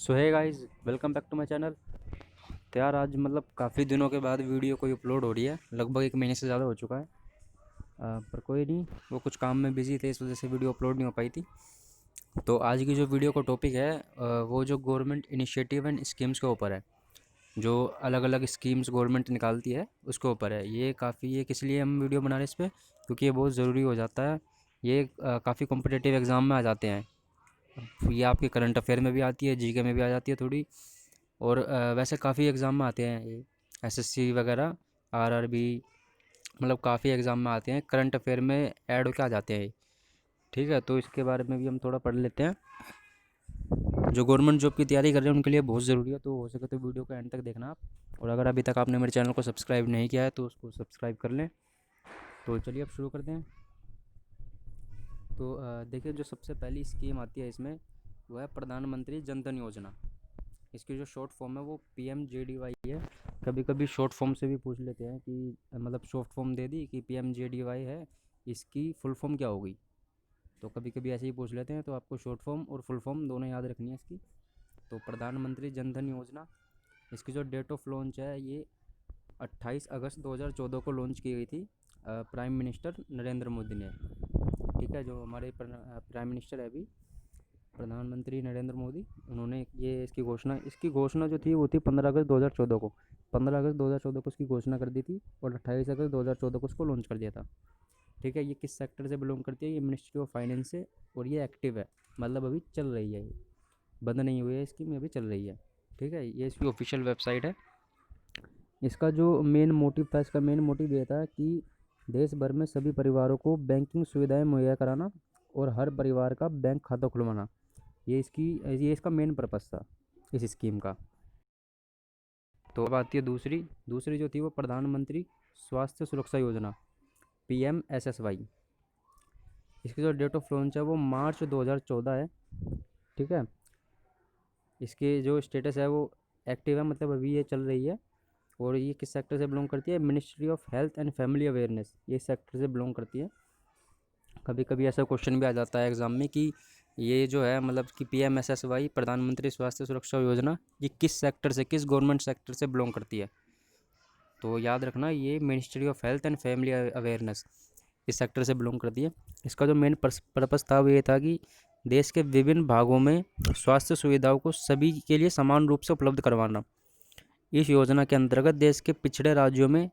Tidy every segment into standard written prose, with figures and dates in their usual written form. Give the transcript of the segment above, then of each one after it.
सो है guys, welcome back to my channel. तो यार आज मतलब काफ़ी दिनों के बाद वीडियो कोई अपलोड हो रही है। लगभग एक महीने से ज़्यादा हो चुका है। पर कोई नहीं, वो कुछ काम में बिज़ी थे, इस वजह से वीडियो अपलोड नहीं हो पाई थी। तो आज की जो वीडियो का टॉपिक है वो जो गवर्नमेंट इनिशिएटिव एंड स्कीम्स के ऊपर है। जो अलग अलग स्कीम्स गवर्नमेंट निकालती है उसके ऊपर है। ये काफ़ी, ये किस लिए हम वीडियो बना रहे हैं इस पर, क्योंकि ये बहुत ज़रूरी हो जाता है। ये काफ़ी कॉम्पिटिटिव एग्ज़ाम में आ जाते हैं। ये आपके करंट अफेयर में भी आती है, जीके में भी आ जाती है थोड़ी। और वैसे काफ़ी एग्ज़ाम में आते हैं ये, एसएससी वगैरह, आरआरबी, मतलब काफ़ी एग्ज़ाम में आते हैं, करंट अफेयर में ऐड होके आ जाते हैं ये। ठीक है, तो इसके बारे में भी हम थोड़ा पढ़ लेते हैं। जो गवर्नमेंट जॉब की तैयारी कर रहे हैं उनके लिए बहुत ज़रूरी है, तो हो सके तो वीडियो को एंड तक देखना आप। और अगर अभी तक आपने मेरे चैनल को सब्सक्राइब नहीं किया है तो उसको सब्सक्राइब कर लें। तो चलिए अब शुरू करते हैं। तो देखिए, जो सबसे पहली स्कीम आती है इसमें, वो है प्रधानमंत्री जन धन योजना। इसकी जो शॉर्ट फॉर्म है वो PMJDY है। कभी कभी शॉर्ट फॉर्म से भी पूछ लेते हैं कि मतलब शॉर्ट फॉर्म दे दी कि PMJDY है, इसकी फुल फॉर्म क्या होगी। तो कभी कभी ऐसे ही पूछ लेते हैं, तो आपको शॉर्ट फॉर्म और फुल फॉर्म दोनों याद रखनी है इसकी। तो प्रधानमंत्री जन धन योजना, इसकी जो डेट ऑफ लॉन्च है ये 28 अगस्त 2014 को लॉन्च की गई थी प्राइम मिनिस्टर नरेंद्र मोदी ने। ठीक है, जो हमारे प्राइम मिनिस्टर है अभी, प्रधानमंत्री नरेंद्र मोदी, उन्होंने ये इसकी घोषणा जो थी वो थी 15 अगस्त 2014 को। 15 अगस्त 2014 को इसकी घोषणा कर दी थी और 28 अगस्त 2014 को उसको लॉन्च कर दिया था। ठीक है, ये किस सेक्टर से बिलोंग करती है? ये मिनिस्ट्री ऑफ फाइनेंस से, और ये एक्टिव है, मतलब अभी चल रही है, ये बंद नहीं हुई है, स्कीम अभी चल रही है। ठीक है, ये इसकी ऑफिशियल वेबसाइट है। इसका जो मेन मोटिव था, इसका मेन मोटिव ये था कि देश भर में सभी परिवारों को बैंकिंग सुविधाएं मुहैया कराना और हर परिवार का बैंक खाता खुलवाना। ये इसका मेन पर्पस था इस स्कीम का। तो अब आती है दूसरी। दूसरी जो थी वो प्रधानमंत्री स्वास्थ्य सुरक्षा योजना, PMSSY। इसकी जो डेट ऑफ लॉन्च है वो मार्च 2014 है। ठीक है, इसके जो स्टेटस है वो एक्टिव है, मतलब अभी ये चल रही है। और ये किस सेक्टर से बिलोंग करती है? Ministry of health and family awareness, ये सेक्टर से बिलोंग करती है। कभी कभी ऐसा क्वेश्चन भी आ जाता है एग्ज़ाम में कि ये जो है, मतलब कि PMSSY, प्रधानमंत्री स्वास्थ्य सुरक्षा योजना, ये किस सेक्टर से, किस गवर्नमेंट सेक्टर से बिलोंग करती है? तो याद रखना, ये ministry of health and family awareness, इस सेक्टर से बिलोंग करती है। इसका जो मेन पर्पस था वो ये था कि देश के विभिन्न भागों में स्वास्थ्य सुविधाओं को सभी के लिए समान रूप से उपलब्ध करवाना। इस योजना के अंतर्गत देश के पिछड़े राज्यों में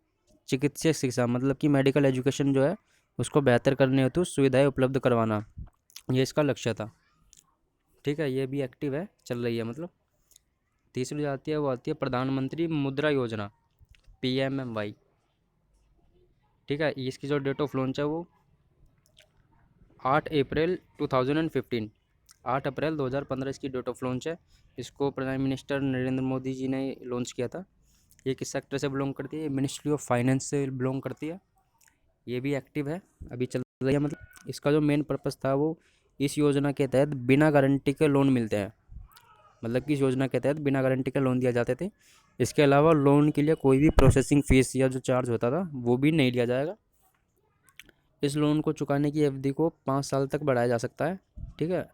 चिकित्सीय शिक्षा, मतलब कि मेडिकल एजुकेशन जो है, उसको बेहतर करने हेतु सुविधाएं उपलब्ध करवाना, ये इसका लक्ष्य था। ठीक है, ये भी एक्टिव है, चल रही है मतलब। तीसरी जो आती है वो आती है प्रधानमंत्री मुद्रा योजना, PMMY। ठीक है, इसकी जो डेट ऑफ लॉन्च है वो 8 अप्रैल 2015, 8 अप्रैल 2015 इसकी डेट ऑफ लॉन्च है। इसको प्राइम मिनिस्टर नरेंद्र मोदी जी ने लॉन्च किया था। ये किस सेक्टर से बिलोंग करती है? मिनिस्ट्री ऑफ फाइनेंस से बिलोंग करती है। ये भी एक्टिव है, अभी चल रही है मतलब। इसका जो मेन पर्पस था वो, इस योजना के तहत बिना गारंटी के लोन मिलते हैं, मतलब कि इस योजना के तहत बिना गारंटी के लोन दिया जाते थे। इसके अलावा लोन के लिए कोई भी प्रोसेसिंग फ़ीस या जो चार्ज होता था वो भी नहीं लिया जाएगा। इस लोन को चुकाने की अवधि को 5 साल तक बढ़ाया जा सकता है। ठीक है,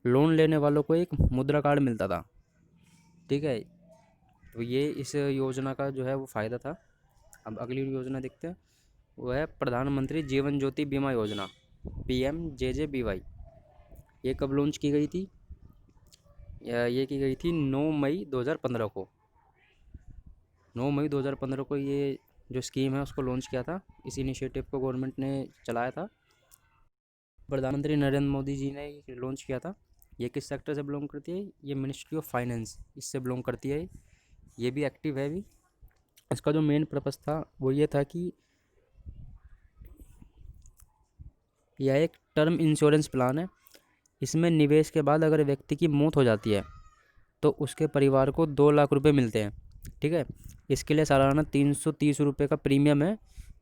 लोन लेने वालों को एक मुद्रा कार्ड मिलता था। ठीक है, तो ये इस योजना का जो है वो फ़ायदा था। अब अगली योजना देखते हैं, वो है प्रधानमंत्री जीवन ज्योति बीमा योजना, PMJJBY। ये कब लॉन्च की गई थी? ये की गई थी 9 मई 2015 को। 9 मई 2015 को ये जो स्कीम है उसको लॉन्च किया था। इस इनिशिएटिव को गवर्नमेंट ने चलाया था, प्रधानमंत्री नरेंद्र मोदी जी ने लॉन्च किया था। ये किस सेक्टर से बिलोंग करती है? ये मिनिस्ट्री ऑफ फाइनेंस, इससे बिलोंग करती है। ये भी एक्टिव है अभी। इसका जो मेन पर्पस था वो ये था कि यह एक टर्म इंश्योरेंस प्लान है। इसमें निवेश के बाद अगर व्यक्ति की मौत हो जाती है तो उसके परिवार को 2 लाख रुपए मिलते हैं। ठीक है, इसके लिए सालाना 330 रुपये का प्रीमियम है,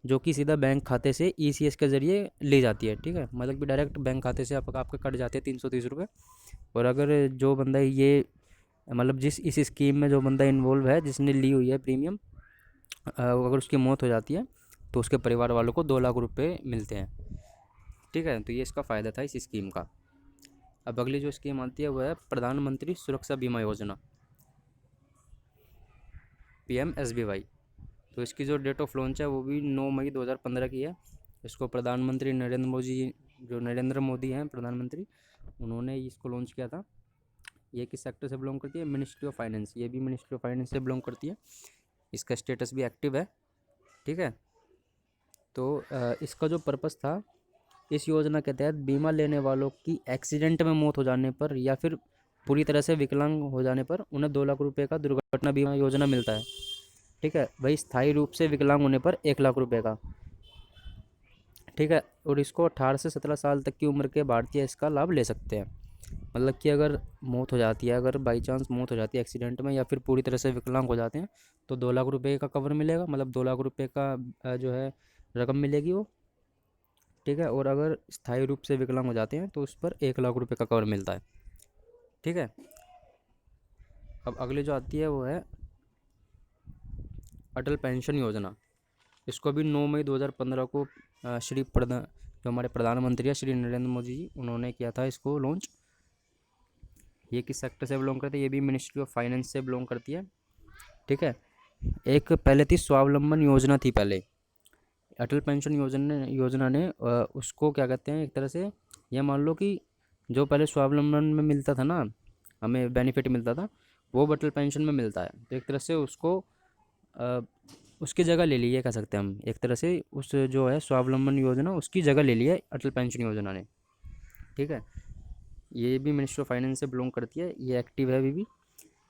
जो कि सीधा बैंक खाते से ECS के ज़रिए ली जाती है। ठीक है, मतलब कि डायरेक्ट बैंक खाते से आपके कट जाते हैं 330 रुपये। और अगर जो बंदा ये, मतलब जिस इस स्कीम में जो बंदा इन्वॉल्व है, जिसने ली हुई है प्रीमियम, अगर उसकी मौत हो जाती है तो उसके परिवार वालों को 2 लाख रुपये मिलते हैं। ठीक है, तो ये इसका फ़ायदा था इस स्कीम का। अब अगली जो स्कीम आती है वो है प्रधानमंत्री सुरक्षा बीमा योजना, PMSBY। तो इसकी जो डेट ऑफ लॉन्च है वो भी 9 मई 2015 की है। इसको प्रधानमंत्री नरेंद्र मोदी हैं प्रधानमंत्री, उन्होंने इसको लॉन्च किया था। ये किस सेक्टर से बिलोंग करती है? Ministry of finance. ये भी मिनिस्ट्री ऑफ फाइनेंस से बिलोंग करती है। इसका स्टेटस भी एक्टिव है। ठीक है। तो इसका जो पर्पस था, इस योजना के तहत बीमा लेने वालों की एक्सीडेंट में मौत हो जाने पर या फिर पूरी तरह से विकलांग हो जाने पर उन्हें 2 लाख रुपए का दुर्घटना बीमा योजना मिलता है। ठीक है। वही स्थायी रूप से विकलांग होने पर 1 लाख रुपए का। ठीक है। और इसको 18 से 17 साल तक की उम्र के भारतीय इसका लाभ ले सकते हैं। मतलब कि अगर मौत हो जाती है, अगर बाई चांस मौत हो जाती है एक्सीडेंट में या फिर पूरी तरह से विकलांग हो जाते हैं, तो 2 लाख रुपए का कवर मिलेगा। मतलब 2 लाख रुपए का जो है रकम मिलेगी वो। ठीक है। और अगर स्थायी रूप से विकलांग हो जाते हैं तो उस पर 1 लाख रुपए का कवर मिलता है। ठीक है। अब अगली जो आती है वो है अटल पेंशन योजना। इसको भी 9 मई 2015 को जो हमारे प्रधानमंत्री है श्री नरेंद्र मोदी जी, उन्होंने किया था इसको लॉन्च। ये किस सेक्टर से बिलोंग करती है? ये भी मिनिस्ट्री ऑफ फाइनेंस से बिलोंग करती है। ठीक है। एक पहले थी स्वावलंबन योजना थी पहले। अटल पेंशन योजना ने उसको क्या कहते हैं, एक तरह से ये मान लो कि जो पहले स्वावलंबन में मिलता था ना, हमें बेनिफिट मिलता था, वो अटल पेंशन में मिलता है। तो एक तरह से उसको अ, उसकी जगह ले ली है, कह सकते हैं हम एक तरह से। उस जो है स्वावलंबन योजना, उसकी जगह ले ली है अटल पेंशन योजना ने। ठीक है। ये भी मिनिस्ट्री ऑफ फाइनेंस से बिलोंग करती है, ये एक्टिव है अभी भी।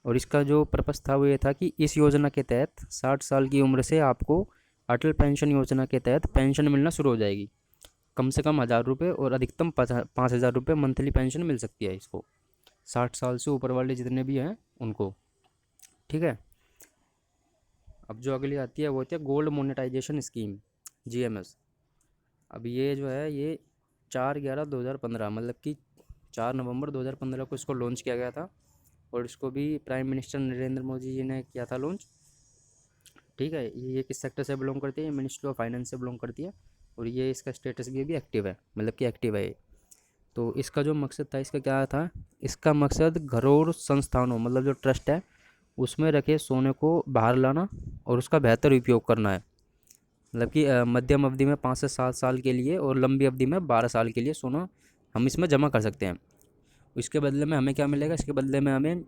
और इसका जो पर्पस था वो ये था कि इस योजना के तहत 60 साल की उम्र से आपको अटल पेंशन योजना के तहत पेंशन मिलना शुरू हो जाएगी। कम से कम 1,000 रुपये और अधिकतम 5,000 रुपये मंथली पेंशन मिल सकती है इसको, 60 साल से ऊपर वाले जितने भी हैं उनको। ठीक है। अब जो अगली आती है वो होती है गोल्ड मोनेटाइजेशन स्कीम, GMS। अब ये जो है ये 4/11/2015, मतलब कि 4 नवंबर 2015 को इसको लॉन्च किया गया था। और इसको भी प्राइम मिनिस्टर नरेंद्र मोदी जी ने किया था लॉन्च। ठीक है। ये किस सेक्टर से बिलोंग करती है? मिनिस्ट्री ऑफ फाइनेंस से बिलोंग करती है। और ये इसका स्टेटस भी अभी एक्टिव है, मतलब कि एक्टिव है ये। तो इसका जो मकसद था, इसका क्या था? इसका मकसद घरों और संस्थानों, मतलब जो ट्रस्ट है, उसमें रखे सोने को बाहर लाना और उसका बेहतर उपयोग करना है। मतलब कि मध्यम अवधि में 5 से 7 साल के लिए और लंबी अवधि में 12 साल के लिए सोना हम इसमें जमा कर सकते हैं। इसके बदले में हमें क्या मिलेगा? इसके बदले में हमें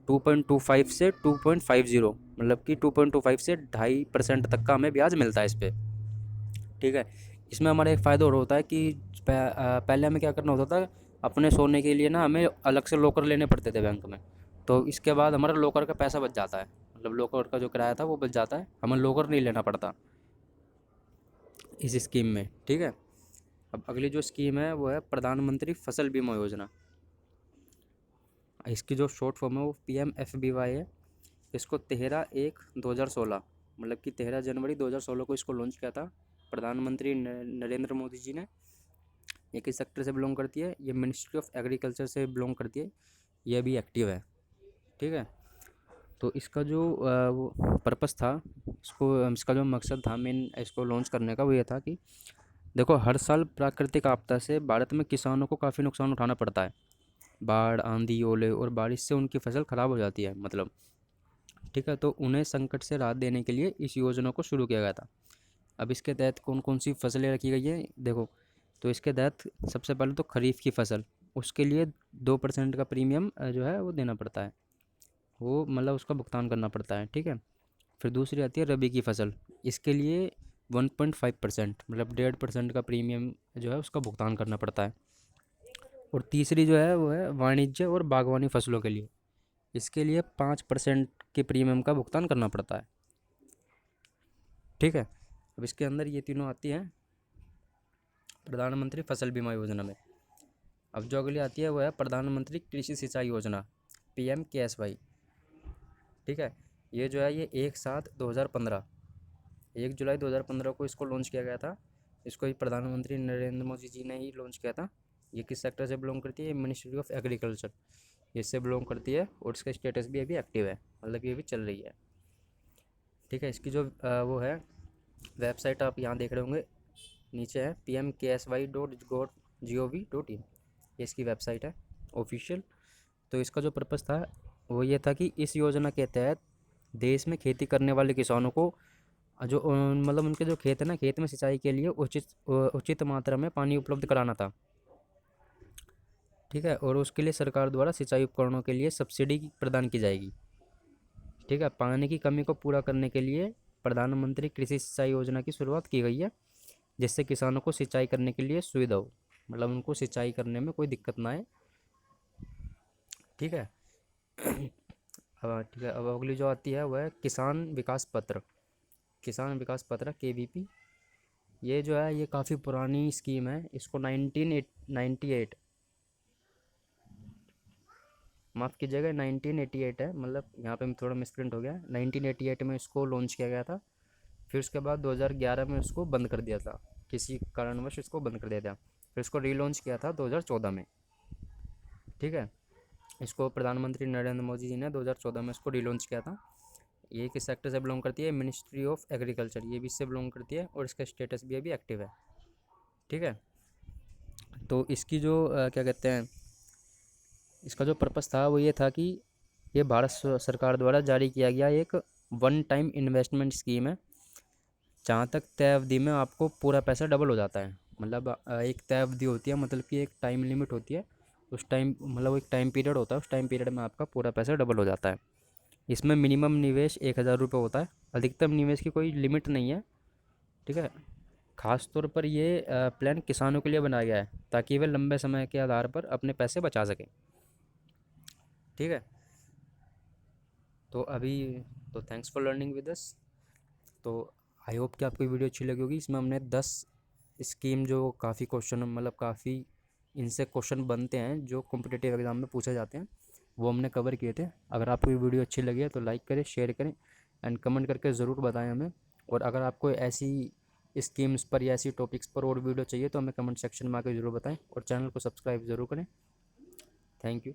2.25 से 2.50, मतलब कि 2.25 से 2.5% तक का हमें ब्याज मिलता है इस पर। ठीक है। इसमें हमारा एक फ़ायदा और होता है कि पहले हमें क्या करना होता था, अपने सोने के लिए ना हमें अलग से लॉकर लेने पड़ते थे बैंक में। तो इसके बाद हमारा लॉकर का पैसा बच जाता है, मतलब लॉकर का जो किराया था वो बच जाता है, हमें लॉकर नहीं लेना पड़ता इस स्कीम में। ठीक है। अब अगली जो स्कीम है वो है प्रधानमंत्री फसल बीमा योजना। इसकी जो शॉर्ट फॉर्म है वो PMFBY है। इसको 13/1/2016, मतलब कि 13 जनवरी 2016 को इसको लॉन्च किया था प्रधानमंत्री नरेंद्र मोदी जी ने। ये किस सेक्टर से बिलोंग करती है? ये मिनिस्ट्री ऑफ एग्रीकल्चर से बिलोंग करती है। ये भी एक्टिव है। ठीक है। तो इसका जो वो पर्पस था, इसका जो मकसद था मेन इसको लॉन्च करने का, वो ये था कि देखो, हर साल प्राकृतिक आपदा से भारत में किसानों को काफ़ी नुकसान उठाना पड़ता है। बाढ़, आंधी, ओले और बारिश से उनकी फसल ख़राब हो जाती है, मतलब। ठीक है। तो उन्हें संकट से राहत देने के लिए इस योजना को शुरू किया गया था। अब इसके तहत कौन कौन सी फसलें रखी गई हैं देखो। तो इसके तहत सबसे पहले तो खरीफ की फसल, उसके लिए 2% का प्रीमियम जो है वो देना पड़ता है, वो मतलब उसका भुगतान करना पड़ता है। ठीक है। फिर दूसरी आती है रबी की फसल। इसके लिए 1.5%, मतलब 1.5% का प्रीमियम जो है उसका भुगतान करना पड़ता है। और तीसरी जो है वो है वाणिज्य और बागवानी फसलों के लिए। इसके लिए 5% के प्रीमियम का भुगतान करना पड़ता है। ठीक है। अब इसके अंदर ये तीनों आती हैं प्रधानमंत्री फसल बीमा योजना में। अब जो अगली आती है वो है प्रधानमंत्री कृषि सिंचाई योजना, PMKSY। ठीक है। ये जो है ये 1/7/2015, 1 जुलाई 2015 को इसको लॉन्च किया गया था। इसको ही प्रधानमंत्री नरेंद्र मोदी जी ने ही लॉन्च किया था। ये किस सेक्टर से बिलोंग करती है? मिनिस्ट्री ऑफ एग्रीकल्चर, इससे बिलोंग करती है। और इसका स्टेटस भी अभी एक्टिव है, मतलब ये भी चल रही है। ठीक है। इसकी जो वो है वेबसाइट, आप यहाँ देख रहे होंगे नीचे है, PMKSY.gov.in, ये इसकी वेबसाइट है। ऑफिशियल। तो इसका जो पर्पस था वो ये था कि इस योजना के तहत देश में खेती करने वाले किसानों को जो मतलब उनके जो खेत है ना, खेत में सिंचाई के लिए उचित मात्रा में पानी उपलब्ध कराना था। ठीक है, और उसके लिए सरकार द्वारा सिंचाई उपकरणों के लिए सब्सिडी प्रदान की जाएगी। ठीक है, पानी की कमी को पूरा करने के लिए प्रधानमंत्री कृषि सिंचाई योजना की शुरुआत की गई है, जिससे किसानों को सिंचाई करने के लिए सुविधा हो, मतलब उनको सिंचाई करने में कोई दिक्कत ना आए। ठीक है। अब ठीक है, अब अगली जो आती है वह है किसान विकास पत्र। किसान विकास पत्र KVP, ये जो है ये काफ़ी पुरानी स्कीम है। इसको 1998, माफ़ कीजिएगा 1988 है, मतलब यहाँ पे थोड़ा मिसप्रिंट हो गया। 1988 में इसको लॉन्च किया गया था। फिर उसके बाद 2011 में उसको बंद कर दिया था, किसी कारणवश इसको बंद कर दिया था। फिर इसको रीलॉन्च किया था 2014 में। ठीक है, इसको प्रधानमंत्री नरेंद्र मोदी जी ने 2014 में इसको रीलॉन्च किया था। ये किस सेक्टर से बिलोंग करती है? मिनिस्ट्री ऑफ एग्रीकल्चर, ये भी इससे बिलोंग करती है, और इसका स्टेटस भी अभी एक्टिव है। ठीक है, तो इसकी जो क्या कहते हैं, इसका जो पर्पस था वो ये था कि ये भारत सरकार द्वारा जारी किया गया एक वन टाइम इन्वेस्टमेंट स्कीम है, जहाँ तक तय अवधि में आपको पूरा पैसा डबल हो जाता है। मतलब एक तय अवधि होती है, मतलब कि एक टाइम लिमिट होती है, उस टाइम मतलब एक टाइम पीरियड होता है, उस टाइम पीरियड में आपका पूरा पैसा डबल हो जाता है। इसमें मिनिमम निवेश 1,000 रुपये होता है, अधिकतम निवेश की कोई लिमिट नहीं है। ठीक है, खास तौर पर ये प्लान किसानों के लिए बनाया गया है ताकि वे लंबे समय के आधार पर अपने पैसे बचा सकें। ठीक है, तो अभी तो thanks for learning with us. तो आई होप कि आपको वीडियो अच्छी लगी होगी। इसमें हमने 10 स्कीम जो काफ़ी क्वेश्चन, मतलब काफ़ी इनसे क्वेश्चन बनते हैं जो कॉम्पिटिटिव एग्जाम में पूछे जाते हैं, वो हमने कवर किए थे। अगर आपको ये वीडियो अच्छी लगी है तो लाइक करें, शेयर करें एंड कमेंट करके ज़रूर बताएं हमें। और अगर आपको ऐसी स्कीम्स पर या ऐसी टॉपिक्स पर और वीडियो चाहिए तो हमें कमेंट सेक्शन में आकर ज़रूर बताएं, और चैनल को सब्सक्राइब ज़रूर करें। Thank you.